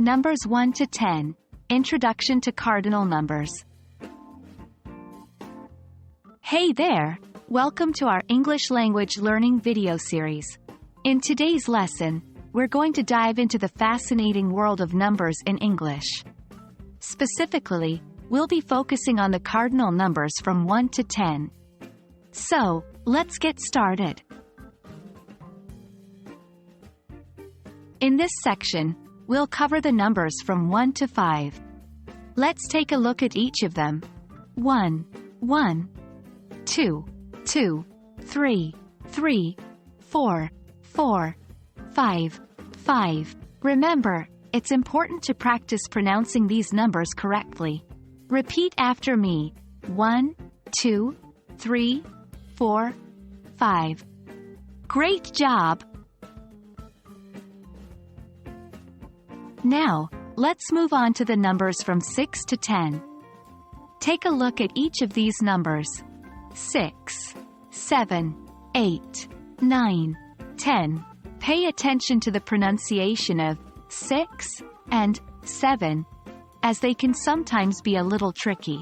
Numbers 1 to 10. Introduction to Cardinal Numbers. Hey there! Welcome to our English language learning video series. In today's lesson, we're going to dive into the fascinating world of numbers in English. Specifically, we'll be focusing on the cardinal numbers from 1 to 10. So, let's get started. In this section, we'll cover the numbers from 1 to 5. Let's take a look at each of them. 1, 1, 2, 2, 3, 3, 4, 4, 5, 5. Remember, it's important to practice pronouncing these numbers correctly. Repeat after me. 1, 2, 3, 4, 5. Great job! Now, let's move on to the numbers from 6 to 10. Take a look at each of these numbers. 6, 7, 8, 9, 10. Pay attention to the pronunciation of 6 and 7, as they can sometimes be a little tricky.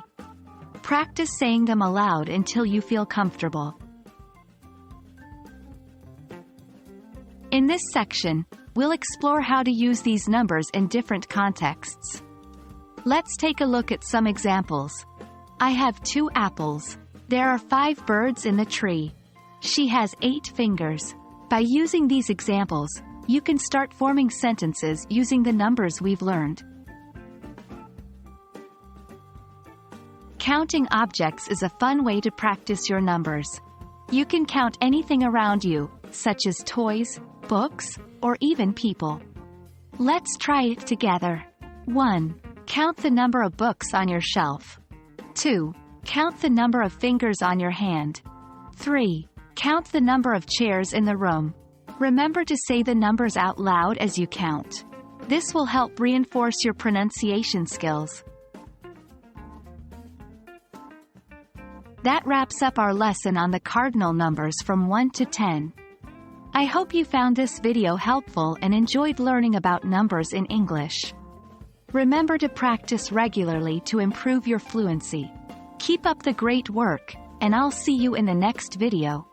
Practice saying them aloud until you feel comfortable. In this section, we'll explore how to use these numbers in different contexts. Let's take a look at some examples. I have 2 apples. There are 5 birds in the tree. She has 8 fingers. By using these examples, you can start forming sentences using the numbers we've learned. Counting objects is a fun way to practice your numbers. You can count anything around you, such as toys, books, or even people. Let's try it together. 1. Count the number of books on your shelf. 2. Count the number of fingers on your hand. 3. Count the number of chairs in the room. Remember to say the numbers out loud as you count. This will help reinforce your pronunciation skills. That wraps up our lesson on the cardinal numbers from 1 to 10. I hope you found this video helpful and enjoyed learning about numbers in English. Remember to practice regularly to improve your fluency. Keep up the great work, and I'll see you in the next video.